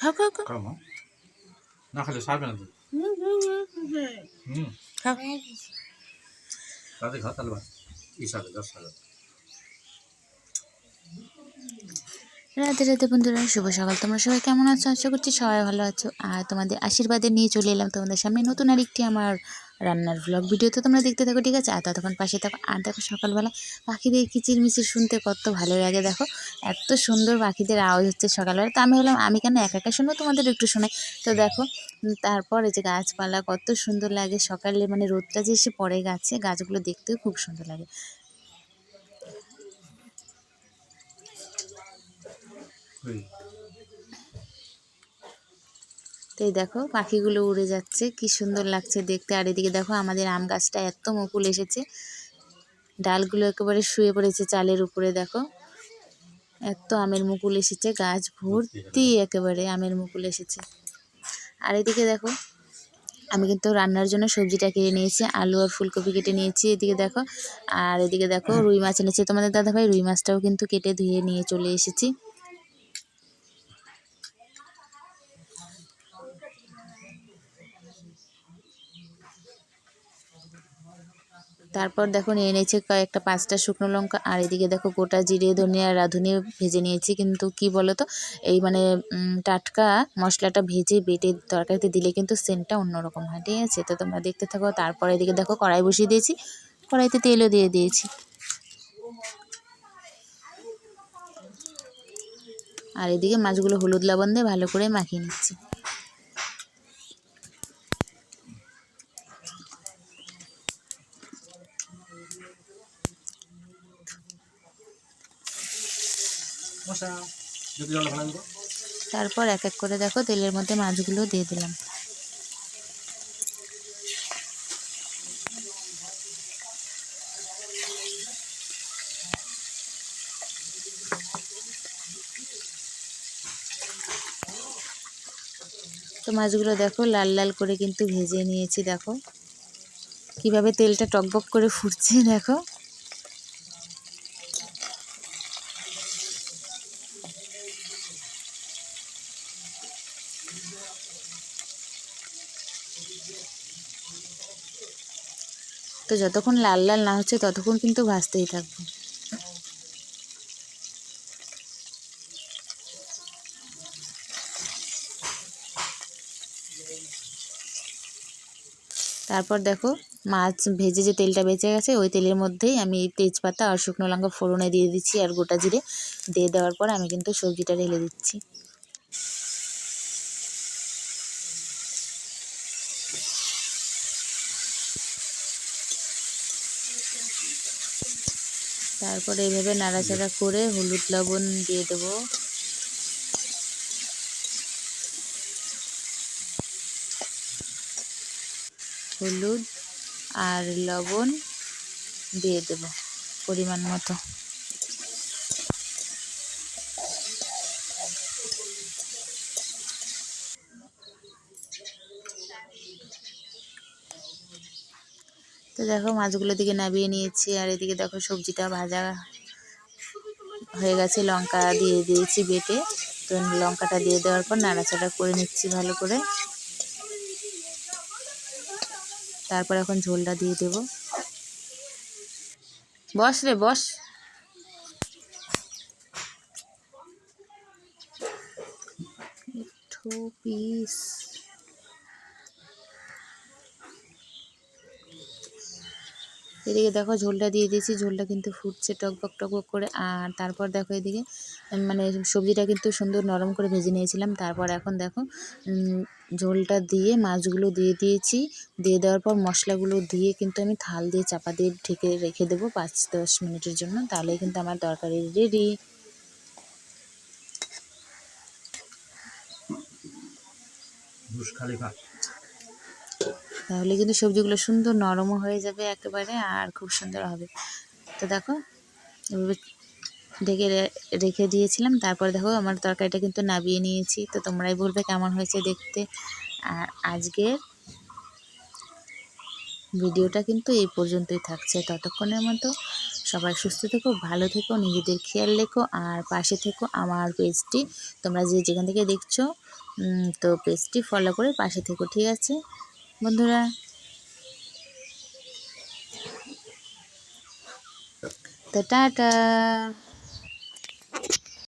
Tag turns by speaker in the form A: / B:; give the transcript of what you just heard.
A: খাও খাও খাও
B: খাও মা, না খেলে সারবে না তো।
A: খাও।
B: তাতে খাও তাহলে সারবে, দশ সারবে।
A: রাধে রাধে বন্ধুরা, শুভ সকাল। তোমরা সবাই কেমন আছো? আশা করছি সবাই ভালো আছো। আর তোমাদের আশীর্বাদে নিয়ে চলে এলাম তোমাদের সামনে নতুন আরেকটি আমার রান্নার ব্লগ ভিডিও। তো তোমরা দেখতে থাকো, ঠিক আছে? আর ততক্ষণ পাশে থাকো। আর দেখো সকালবেলা পাখিদের কিচিরমিচির শুনতে কত ভালো লাগে। দেখো এত সুন্দর পাখিদের আওয়াজ হচ্ছে সকালবেলা। তো আমি হলাম আমি কেন একা একা শুনবো, তোমাদের একটু শোনাই। তো দেখো তারপর এই যে গাছপালা কত সুন্দর লাগে সকালে, মানে রোদটা যে এসে পড়ে গাছে, গাছগুলো দেখতেও খুব সুন্দর লাগে। তো এই দেখো পাখিগুলো উড়ে যাচ্ছে, কি সুন্দর লাগছে দেখতে। আর এদিকে দেখো আমাদের আম গাছটা এত মুকুল এসেছে, ডালগুলো একেবারে শুয়ে পড়েছে চালের উপরে। দেখো এত আমের মুকুল এসেছে, গাছ ভর্তি একেবারে আমের মুকুল এসেছে। আর এদিকে দেখো আমি কিন্তু রান্নার জন্য সবজিটা কেটে নিয়েছি, আলু আর ফুলকপি কেটে নিয়েছি। এদিকে দেখো, আর এদিকে দেখো রুই মাছ এনেছে তোমাদের দাদাভাই, রুই মাছটাও কিন্তু কেটে ধুয়ে নিয়ে চলে এসেছি। তারপর দেখো নিয়ে নিয়েছি কয়েকটা 5টা শুকনো লঙ্কা। আর এদিকে দেখো গোটা জিরে ধনে আর রাঁধুনি ভেজে নিয়েছি। কিন্তু কি বলো তো, এই মানে টাটকা মশলাটা ভেজে বেটে তরকারিতে দিলে কিন্তু সেন্টটা অন্যরকম হয়, ঠিক আছে? তো তোমরা দেখতে থাকো। তারপর এদিকে দেখো কড়াই বসিয়ে দিয়েছি, কড়াইতে তেলও দিয়ে দিয়েছি। আর এদিকে মাছগুলো হলুদ লবণ দিয়ে ভালো করে মাখিয়ে নিচ্ছি। তারপর এক এক করে দেখো তেলের মধ্যে মাছগুলো দিয়ে দিলাম। তো মাছগুলো দেখো লাল লাল করে কিন্তু ভেজে নিয়েছি। দেখো কিভাবে তেলটা টকবক করে ফুটছে দেখো। তো যতক্ষণ লাল লাল না হচ্ছে ততক্ষণ কিন্তু ভাজতেই থাকবো। তারপর দেখো মাছ ভেজে যে তেলটা বেঁচে গেছে, ওই তেলের মধ্যেই আমি তেজপাতা আর শুকনো লঙ্কা ফোড়নে দিয়ে দিচ্ছি, আর গোটা জিরে দিয়ে দেওয়ার পর আমি কিন্তু সবজিটা ঢেলে দিচ্ছি। তারপরে এইভাবে নাড়াচাড়া করে হলুদ লবণ দিয়ে দেবো। হলুদ আর লবণ দিয়ে দেব পরিমাণ মতো। তো দেখো মাছগুলো দিকে নামিয়ে নিয়েছি, আর এদিকে দেখো সবজিটা ভাজা হয়ে গেছে, লঙ্কা দিয়ে দিয়েছি বেটে। তো লঙ্কাটা দিয়ে দেওয়ার পর নাড়াচাড়া করে নিচ্ছি ভালো করে। তারপর এখন ঝোলটা দিয়ে দেব। বস রে বস। পিস এদিকে দেখো ঝোলটা দিয়ে দিয়েছি, ঝোলটা কিন্তু ফুটছে টকবক টকবক করে। আর তারপর দেখো এদিকে মানে সবজিটা কিন্তু সুন্দর নরম করে ভেজে নিয়েছিলাম। তারপর এখন দেখো ঝোলটা দিয়ে মাছগুলো দিয়ে দিয়েছি। দিয়ে দেওয়ার পর মশলাগুলো দিয়ে কিন্তু আমি থাল দিয়ে চাপা দিয়ে ঢেকে রেখে দেবো 5-10 মিনিটের জন্য। তাহলেই কিন্তু আমার তরকারি রেডি। তাহলে কিন্তু সবজিগুলো সুন্দর নরমও হয়ে যাবে একেবারে, আর খুব সুন্দর হবে। তো দেখো এভাবে ঢেকে রেখে দিয়েছিলাম। তারপর দেখো আমার তরকারিটা কিন্তু নামিয়ে নিয়েছি। তো তোমরাই বলবে কেমন হয়েছে দেখতে। আর আজকের ভিডিওটা কিন্তু এই পর্যন্তই থাকছে। ততক্ষণের মতো সবাই সুস্থ থেকো, ভালো থেকো, নিজেদের খেয়াল রেখো, আর পাশে থেকো। আমার পেজটি তোমরা যে যেখান থেকে দেখছো তো পেজটি ফলো করে পাশে থেকো, ঠিক আছে বন্ধুরা। তো টাটা।